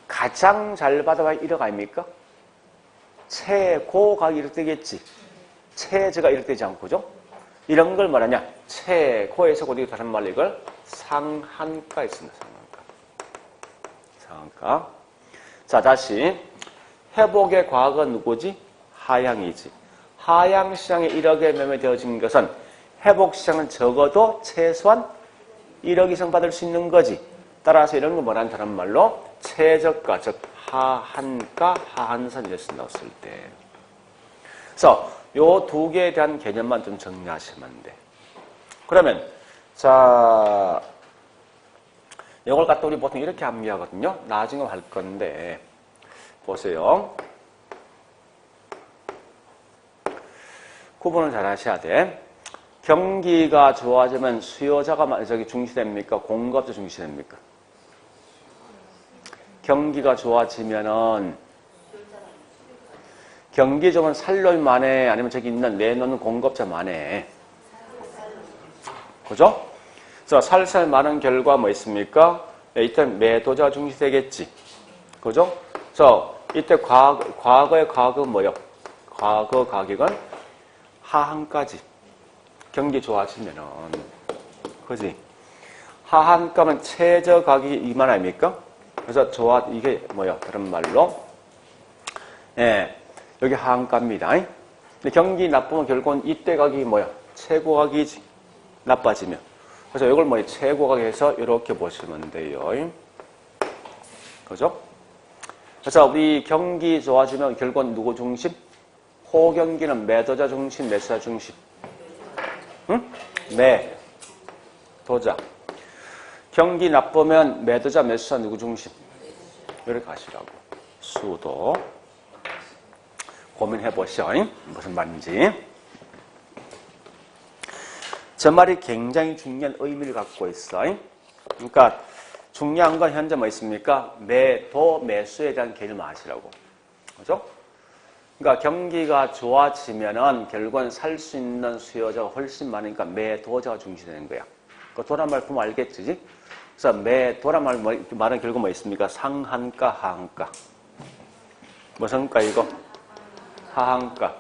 가장 잘 받아봐야 1억 아닙니까? 최고 가격이 1억 되겠지. 체제가 이렇게 되지 않고, 그죠? 이런 걸 말하냐? 최고에서 어디 다른 말로 이걸 상한가에 씁니다. 상한가. 자, 다시. 회복의 과거가 누구지? 하향이지. 하향 시장에 1억에 매매되어진 것은 회복 시장은 적어도 최소한 1억 이상 받을 수 있는 거지. 따라서 이런 거 뭐라는 다른 말로 최저가, 즉 하한가, 하한선 이렇게 쓴다고 쓸 때. 그래서 요 두 개에 대한 개념만 좀 정리하시면 돼. 그러면 자, 이걸 갖다 우리 보통 이렇게 암기하거든요. 나중에 할 건데 보세요. 구분을 잘 하셔야 돼. 경기가 좋아지면 수요자가 중시됩니까? 공급자 중시됩니까? 경기가 좋아지면은 경기 좋으면 살려면 만해? 아니면 저기 있는 내놓는 공급자 만해? 그죠? 그래서 살살 많은 결과 뭐 있습니까? 이때 매도자 중시되겠지. 그죠? 그래서 이때 과거의 가격은 뭐요? 과거 가격은 하한까지. 경기 좋아지면은. 그지? 하한가면 최저 가격이 이만 아닙니까? 그래서 이게 뭐요? 다른 말로. 예. 여기 하한가입니다. 근데 경기 나쁘면 결국은 이때 가격이 뭐야? 최고 가격이지. 나빠지면. 그래서 이걸 뭐야? 최고 가격에서 이렇게 보시면 돼요. 그죠? 그래서 우리 경기 좋아지면 결국은 누구 중심? 호경기는 매도자 중심, 매수자 중심. 응? 매도자. 경기 나쁘면 매도자, 매수자 누구 중심? 이렇게 가시라고. 수도. 고민해보시오. 무슨 말인지. 저 말이 굉장히 중요한 의미를 갖고 있어. 그러니까 중요한 건 현재 뭐 있습니까? 매도, 매수에 대한 개념을 아시라고. 그죠? 그러니까 경기가 좋아지면은 결국은 살 수 있는 수요자가 훨씬 많으니까 매도자가 중시되는 거야. 그 도란 말 보면 알겠지? 그래서 매도란 말은 결국 뭐 있습니까? 상한가, 하한가. 무슨 가 이거? 하한가.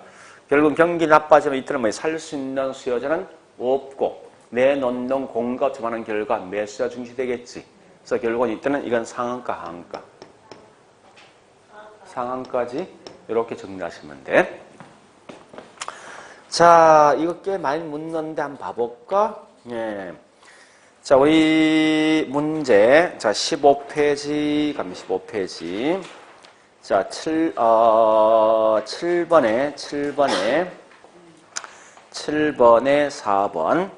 결국 경기 나빠지면 이때는 뭐 살 수 있는 수요자는 없고 내놓는 공급자 많은 결과 매수자 중시되겠지. 그래서 결국은 이때는 이건 상한가, 하한가. 상한가지 이렇게 정리하시면 돼. 자, 이거 꽤 많이 묻는데 한번 봐볼까? 예. 자, 우리 문제. 자, 15페이지 갑니다. 15페이지. 자, 7번에 4번.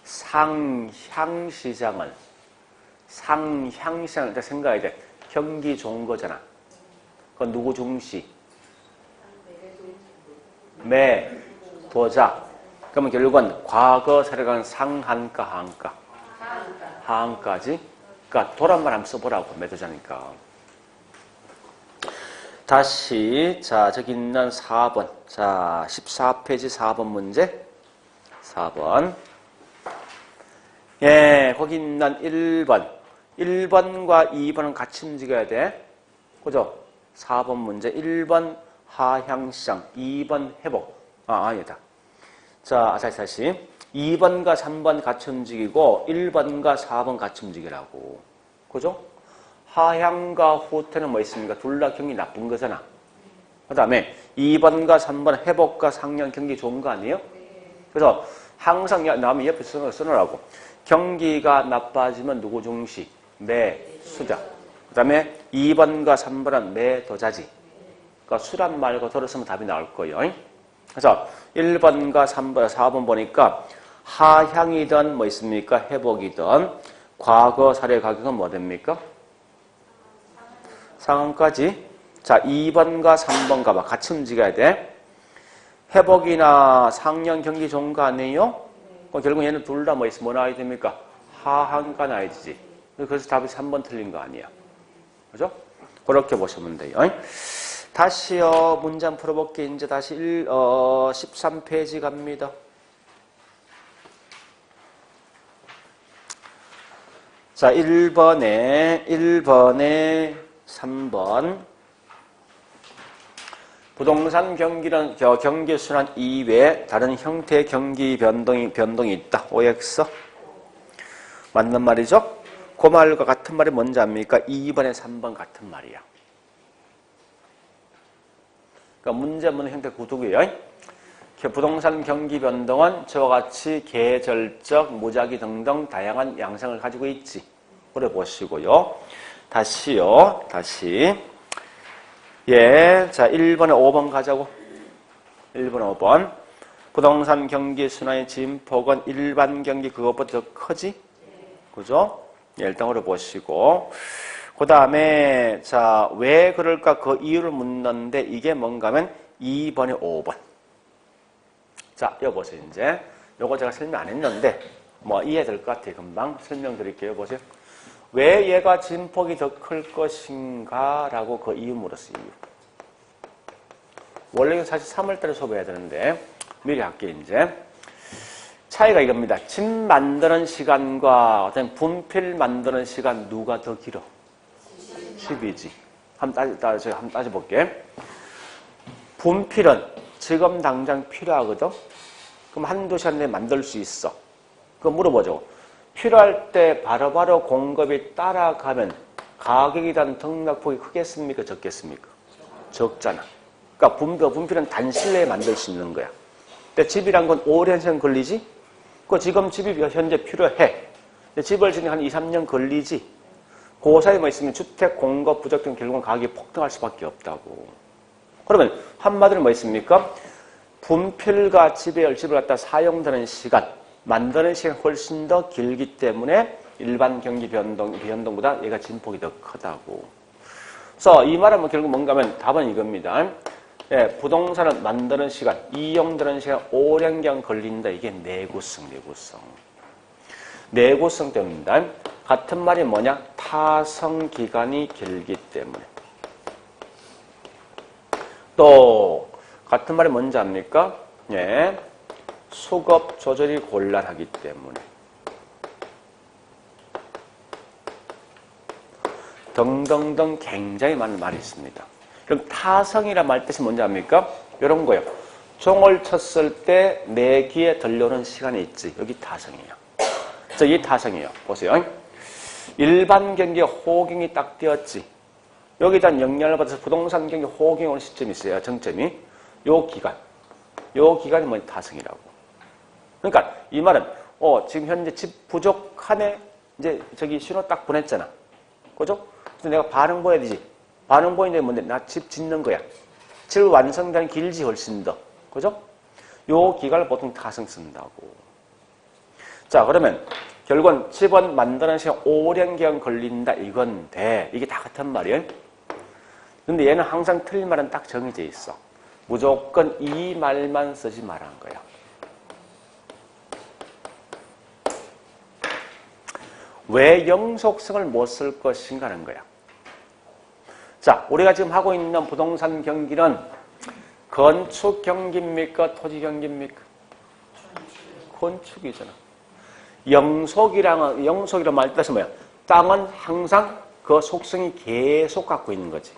상향시장을 생각해야 돼. 경기 좋은 거잖아. 그건 누구 중시? 매도자. 그러면 결국은 과거 사례가 상한가, 하한가? 하한가지. 그러니까 도란말 한번 써보라고, 매도자니까. 다시, 자, 저기 있는 4번. 자, 14페이지 4번 문제. 4번. 예, 거기 있는 1번. 1번과 2번은 같이 움직여야 돼. 그죠? 4번 문제. 1번 하향시장, 2번 회복. 아니다. 자, 다시. 2번과 3번 같이 움직이고, 1번과 4번 같이 움직이라고. 그죠? 하향과 후퇴는 뭐 있습니까? 둘 다 경기 나쁜 거잖아. 그 다음에 2번과 3번 회복과 상향 경기 좋은 거 아니에요? 그래서 항상 남이 옆에 써놓으라고. 경기가 나빠지면 누구 중시? 매수자. 그 다음에 2번과 3번은 매도자지. 그러니까 수란 말고 들었으면 답이 나올 거예요. 그래서 1번과 3번, 4번 보니까 하향이든 뭐 있습니까? 회복이든 과거 사례 가격은 뭐 됩니까? 상한까지. 자, 2번과 3번 가봐. 같이 움직여야 돼. 회복이나 상향 경기 좋은 거 아니에요? 결국 얘는 둘 다 뭐 있어? 뭐 나와야 됩니까? 하한가 나와야지. 그래서 답이 3번 틀린 거 아니야. 그죠? 그렇게 보시면 돼요. 다시요, 문장 풀어볼게. 이제 다시 13페이지 갑니다. 자, 1번에 3번. 부동산 경기는 경기 순환 이외에 다른 형태의 경기 변동이 있다. OX. 맞는 말이죠? 그 말과 같은 말이 뭔지 압니까? 2번에 3번 같은 말이야. 그러니까 문제 묻는 형태 구두고요. 부동산 경기 변동은 저와 같이 계절적, 무작위 등등 다양한 양상을 가지고 있지. 그래 보시고요. 다시요. 예, 자 1번에 5번 가자고. 1번 5번. 부동산 경기 순환의 진폭은 일반 경기 그것보다 더 크지? 그죠? 예, 일단 그래 보시고. 그 다음에 자 왜 그럴까 그 이유를 묻는데 이게 뭔가 하면 2번에 5번. 자, 여보세요, 이제. 요거 제가 설명 안 했는데, 뭐, 이해될 것 같아요. 금방 설명드릴게요. 보세요. 왜 얘가 진폭이 더 클 것인가? 라고 그 이유 물었어요, 이유. 원래 사실 3월달에 수업해야 되는데, 미리 할게요, 이제. 차이가 이겁니다. 집 만드는 시간과 어떤 분필 만드는 시간 누가 더 길어? 10이지. 한번 따져볼게. 분필은 지금 당장 필요하거든? 그럼 한두 시간 내에 만들 수 있어. 그럼 물어보죠. 필요할 때 바로바로 공급이 따라가면 가격에 대한 등락폭이 크겠습니까? 적겠습니까? 적잖아. 그러니까 분필은 단실 내에 만들 수 있는 거야. 근데 집이란 건 오랜 시간 걸리지? 그 지금 집이 현재 필요해. 근데 집을 짓는 한 2, 3년 걸리지? 그 사이에 뭐 있으면 주택 공급 부족 등 결국은 가격이 폭등할 수밖에 없다고. 그러면 한마디로 뭐 있습니까? 분필과 집을 갖다 사용되는 시간, 만드는 시간이 훨씬 더 길기 때문에 일반 경기 변동보다 얘가 진폭이 더 크다고. 그래서 이 말은 뭐 결국 뭔가 하면 답은 이겁니다. 예, 부동산은 만드는 시간, 이용되는 시간 오랜 기간 걸린다. 이게 내구성. 내구성 때문입니다. 같은 말이 뭐냐? 타성 기간이 길기 때문에. 또 같은 말이 뭔지 압니까? 예, 수급 조절이 곤란하기 때문에. 등등등 굉장히 많은 말이 있습니다. 그럼 타성이란 말 뜻이 뭔지 압니까? 이런 거예요. 종을 쳤을 때 내 귀에 들려오는 시간이 있지. 여기 타성이에요. 자, 이 타성이에요. 보세요. 일반 경기에 호경이 딱 띄었지. 여기에 대한 영향을 받아서 부동산 경기 호경이 오는 시점이 있어요. 정점이. 요 기간이 뭐냐? 타성이라고. 그러니까 이 말은 지금 현재 집 부족하네. 이제 저기 신호 딱 보냈잖아. 그죠? 그래서 내가 반응 보여야 되지. 반응 보이는데 뭔데? 나 집 짓는 거야. 집 완성되는 길지 훨씬 더. 그죠? 요 기간을 보통 타성 쓴다고. 자, 그러면 결국은 집은 만드는 시간 오랜 기간 걸린다 이건데 이게 다 같은 말이에요. 근데 얘는 항상 틀린 말은 딱 정해져 있어. 무조건 이 말만 쓰지 말라는 거야. 왜 영속성을 못 쓸 것인가 하는 거야. 자, 우리가 지금 하고 있는 부동산 경기는 건축 경기입니까? 토지 경기입니까? 건축이잖아. 영속이란 말 뜻이 뭐야? 땅은 항상 그 속성이 계속 갖고 있는 거지.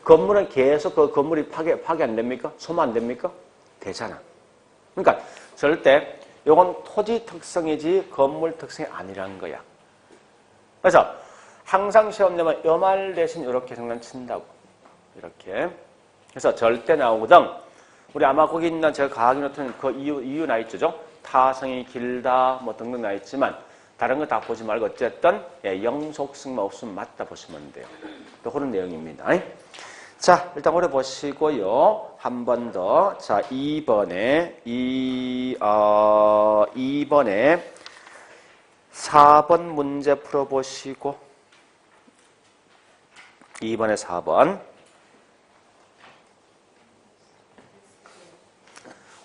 건물은 계속 그 건물이 파괴 안 됩니까? 소모 안 됩니까? 되잖아. 그러니까 절대 이건 토지 특성이지 건물 특성이 아니라는 거야. 그래서 항상 시험 내면 이 말 대신 이렇게 장난친다고. 이렇게. 그래서 절대 나오거든. 우리 아마 거기 있는 제가 가하기 노트는 그 이유 나 있죠. 타성이 길다 뭐 등등 나 있지만 다른 거 다 보지 말고 어쨌든 영속성만 없으면 맞다 보시면 돼요. 또 그런 내용입니다. 자, 일단 오래 보시고요. 한 번 더. 자, 2번에 4번 문제 풀어보시고 2번에 4번.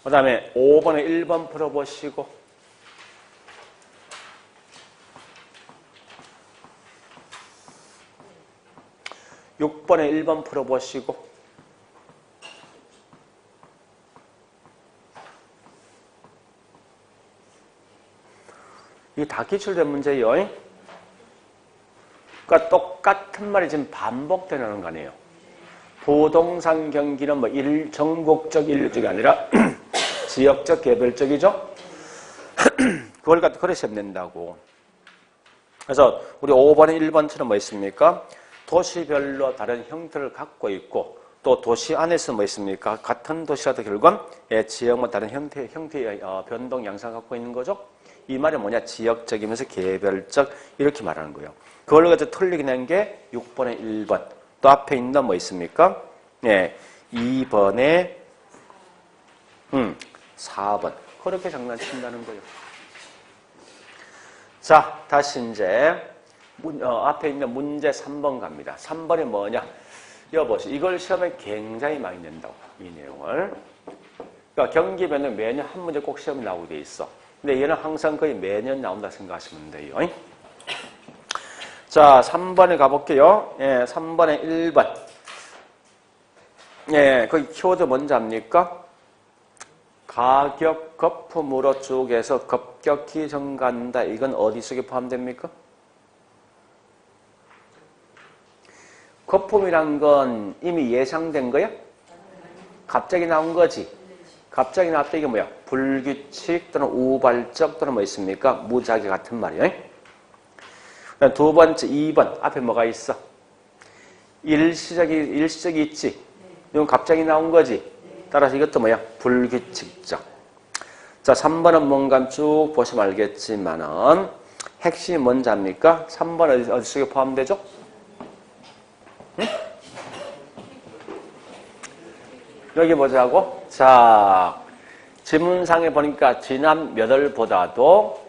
그 다음에 5번에 1번 풀어보시고 6번에 1번 풀어보시고 이게 다 기출된 문제예요. 그러니까 똑같은 말이 지금 반복되는 거 아니에요. 부동산 경기는 뭐 전국적 일률적이 아니라 지역적 개별적이죠. 그걸 갖다 그러시면 된다고. 그래서 우리 5번에 1번처럼 뭐 있습니까? 도시별로 다른 형태를 갖고 있고 또 도시 안에서 뭐 있습니까? 같은 도시라도 결국은 지역만 다른 형태의 변동 양상을 갖고 있는 거죠. 이 말이 뭐냐? 지역적이면서 개별적 이렇게 말하는 거예요. 그걸로 가지고 틀리게 낸 게 6번에 1번. 또 앞에 있는 뭐 있습니까? 2번에 4번. 그렇게 장난친다는 거예요. 자, 다시 이제 앞에 있는 문제 3번 갑니다. 3번이 뭐냐? 여보시 이걸 시험에 굉장히 많이 낸다고, 이 내용을. 그러니까 경기 변동 매년 한 문제 꼭 시험에 나오게 돼 있어. 근데 얘는 항상 거의 매년 나온다 생각하시면 돼요. 자, 3번에 가볼게요. 3번에 1번. 거기 키워드 뭔지 압니까? 가격 거품으로 쭉해서 급격히 증가한다. 이건 어디 속에 포함됩니까? 거품이란 건 이미 예상된 거야? 갑자기 나온 거지. 갑자기 나왔다 이게 뭐야? 불규칙 또는 우발적 또는 뭐 있습니까? 무작위 같은 말이에요. 두 번째 2번 앞에 뭐가 있어? 일시적이 있지. 이건 갑자기 나온 거지. 따라서 이것도 뭐야? 불규칙적. 자, 3번은 뭔가 쭉 보시면 알겠지만은 핵심이 뭔지 압니까? 3번 어디 속에 포함되죠? 응? 여기 보자고. 자, 지문상에 보니까 지난 몇 월보다도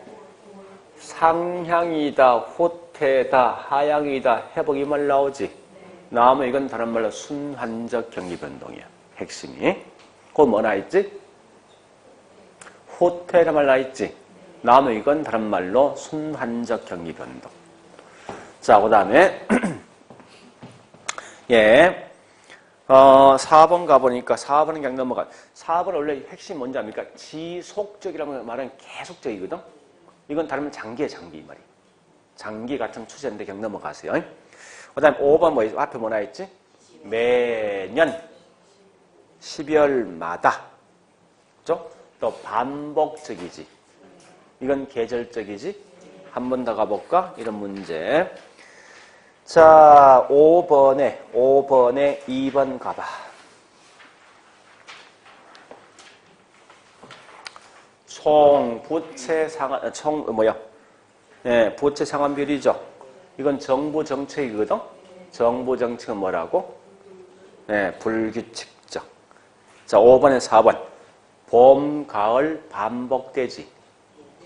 상향이다, 후퇴다, 하향이다, 회복 이 말 나오지. 나오면 이건 다른 말로 순환적 경기 변동이야. 핵심이. 그거 뭐 나있지? 후퇴란 말 나있지. 나오면 이건 다른 말로 순환적 경기 변동. 자, 그 다음에 4번 가보니까 4번은 그냥 넘어가. 4번 원래 핵심 뭔지 압니까? 지속적이라는 말은 계속적이거든. 이건 다른 장기의 장기 이 말이. 장기 같은 추세인데 그냥 넘어가세요. 그 다음에 5번 뭐 앞에 뭐나 있지? 매년 12월마다. 그죠? 또 반복적이지. 이건 계절적이지. 한 번 더 가볼까? 이런 문제. 자, 5번에 2번 가봐. 총 부채 상환, 부채 상환 비율이죠. 이건 정부 정책이거든. 정부 정책은 뭐라고? 불규칙적. 자, 5번에 4번. 봄, 가을 반복되지.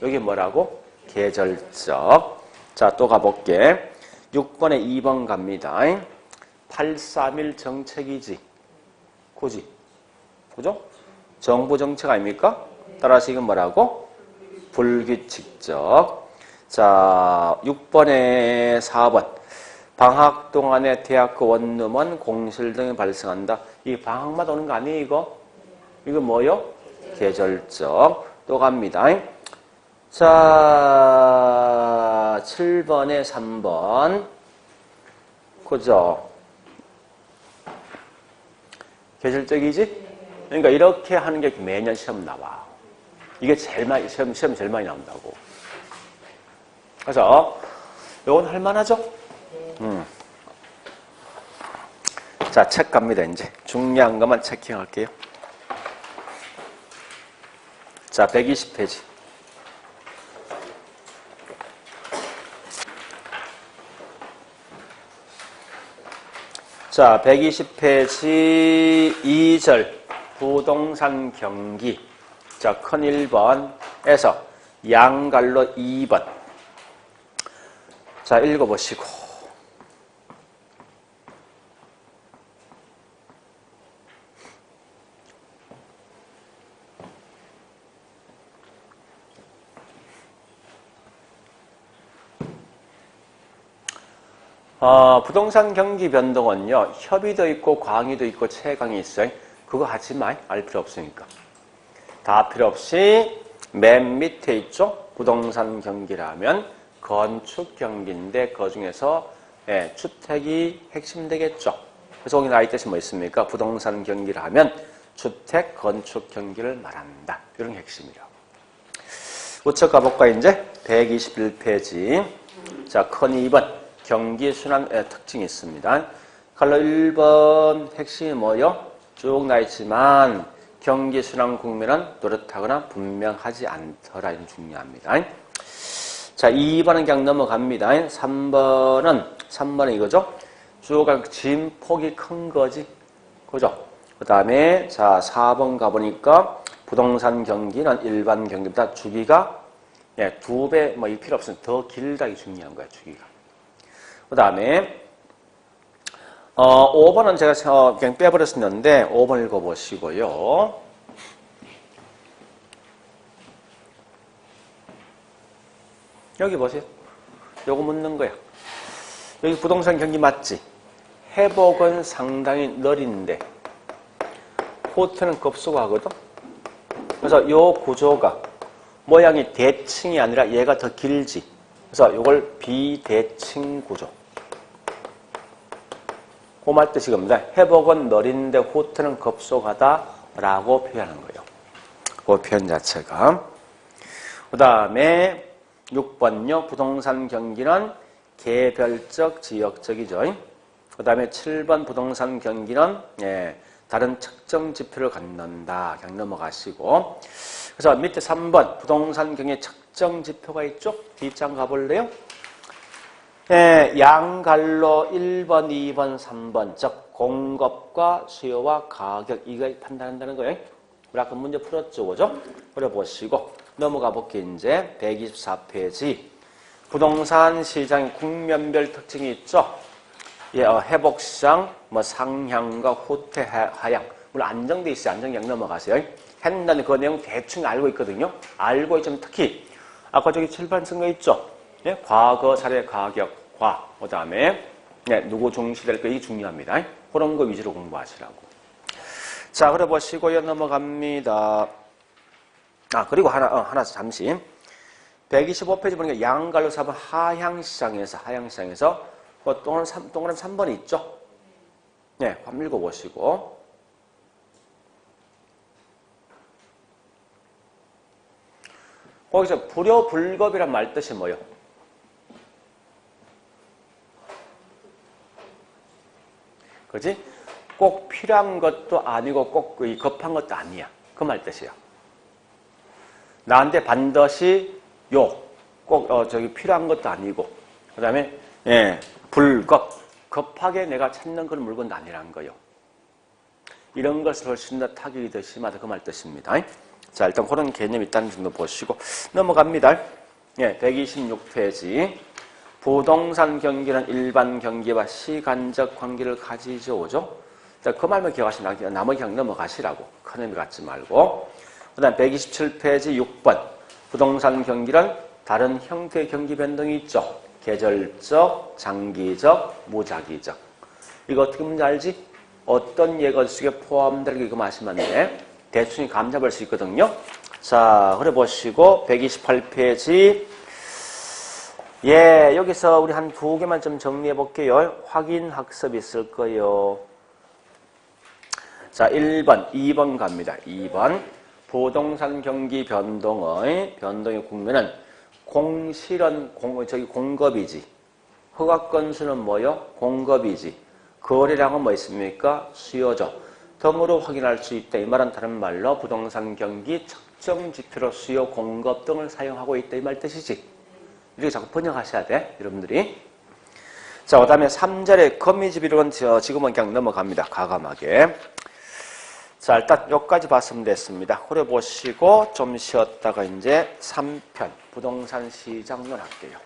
여기 뭐라고? 계절적. 자, 또 가볼게. 6번에 2번 갑니다. 831 정책이지. 그지? 그죠? 정부 정책 아닙니까? 따라서 이건 뭐라고? 불규칙적. 자, 6번에 4번. 방학 동안에 대학교 원룸은 공실 등이 발생한다. 이 방학마다 오는 거 아니에요, 이거? 이거 뭐요? 계절적. 또 갑니다. 자, 7번에 3번. 그죠? 계절적이지? 그러니까 이렇게 하는 게 매년 시험 나와. 이게 제일 많이, 시험 제일 많이 나온다고. 그래서, 요건 할만하죠? 자, 책 갑니다, 이제. 중요한 것만 체킹할게요. 자, 120페이지. 자, 120페이지 2절 부동산 경기. 자, 큰 1번에서 양갈로 2번. 자, 읽어보시고. 부동산 경기 변동은요, 협의도 있고, 광의도 있고, 채광이 있어요. 그거 하지 마. 알 필요 없으니까. 다 필요 없이 맨 밑에 있죠? 부동산 경기라면 건축 경기인데, 그 중에서 주택이 핵심 되겠죠. 그래서 거기 나와 있듯이 뭐 있습니까? 부동산 경기를 하면 주택 건축 경기를 말한다. 이런 게 핵심이라고. 우측 가볼까 이제? 121페이지. 자, 큰 2번 경기 순환의 특징이 있습니다. 칼로 1번 핵심이 뭐요? 쭉 나 있지만 경기 순환 국면은 뚜렷하거나 분명하지 않더라. 이건 중요합니다. 자, 2번은 그냥 넘어갑니다. 3번은 이거죠? 쭉 짐 폭이 큰 거지. 그죠? 그 다음에, 자, 4번 가보니까 부동산 경기는 일반 경기보다 주기가 2배, 뭐, 이 필요 없으면 더 길다. 이 중요한 거야, 주기가. 그 다음에, 5번은 제가 그냥 빼버렸었는데, 5번 읽어보시고요. 여기 보세요. 요거 묻는 거야. 여기 부동산 경기 맞지? 회복은 상당히 느린데, 호텔은 급속하거든? 그래서 요 구조가 모양이 대칭이 아니라 얘가 더 길지. 그래서 요걸 비대칭 구조. 그 말 뜻이 겁니다. 회복은 느린데 호텔은 급속하다라고 표현하는 거예요. 그 표현 자체가. 그 다음에 6번요. 부동산 경기는 개별적, 지역적이죠. 그 다음에 7번 부동산 경기는 다른 특정 지표를 갖는다. 그냥 넘어가시고. 그래서 밑에 3번 부동산 경기에 특정 지표가 있죠. 뒷장 가볼래요? 양갈로 1번, 2번, 3번 즉 공급과 수요와 가격 이거 판단한다는 거예요. 우리 아까 문제 풀었죠, 그죠? 그래 보시고 넘어가 볼게 이제 124페이지 부동산 시장 국면별 특징이 있죠. 회복시장, 뭐 상향과 후퇴, 하향. 물론 안정돼 있어요. 안정량 넘어가세요. 했는데 그 내용 대충 알고 있거든요. 알고 있으면 특히 아까 저기 7번 쓴 거 있죠. 과거 사례 가격과 그 다음에 누구 중시될 거 이게 중요합니다. 그런 거 위주로 공부하시라고. 자, 그래 보시고요. 넘어갑니다. 그리고 하나 잠시 125페이지 보니까 양갈로 4번 하향시장에서 동그라미 3번이 있죠? 한번 읽어보시고. 거기서 불효불급이란 말 뜻이 뭐예요? 그지? 꼭 필요한 것도 아니고 꼭 급한 것도 아니야. 그 말 뜻이야. 나한테 반드시 꼭 필요한 것도 아니고 그 다음에 급하게 내가 찾는 그런 물건도 아니라는 거예요. 이런 것을 훨씬 더 타격이 더 심하다. 그 말 뜻입니다. 자, 일단 그런 개념이 있다는 정도 보시고 넘어갑니다. 126페이지 부동산 경기는 일반 경기와 시간적 관계를 가지죠. 그죠? 자, 그 말만 기억하시면 나머지 그냥 넘어가시라고. 큰 의미 갖지 말고. 그 다음 127페이지 6번 부동산 경기는 다른 형태의 경기 변동이 있죠. 계절적, 장기적, 무작위적. 이거 어떻게 보면 알지? 어떤 예가 속에 포함되는 거 마시면 돼. 대충 감 잡을 수 있거든요. 자, 그래 보시고 128페이지 여기서 우리 한 2개만 좀 정리해 볼게요. 확인 학습이 있을 거예요. 자, 1번, 2번 갑니다. 2번 부동산 경기 변동의 국면은 공실은 공급이지. 허가 건수는 뭐요? 공급이지. 거래량은 뭐 있습니까? 수요죠. 등으로 확인할 수 있다. 이 말은 다른 말로 부동산 경기 측정 지표로 수요, 공급 등을 사용하고 있다. 이 말 뜻이지. 이렇게 자꾸 번역하셔야 돼. 여러분들이. 자, 그 다음에 3절의 거미집이론 지금은 그냥 넘어갑니다. 과감하게. 자, 일단 여기까지 봤으면 됐습니다. 그래 보시고 좀 쉬었다가 이제 3편 부동산 시장론 할게요.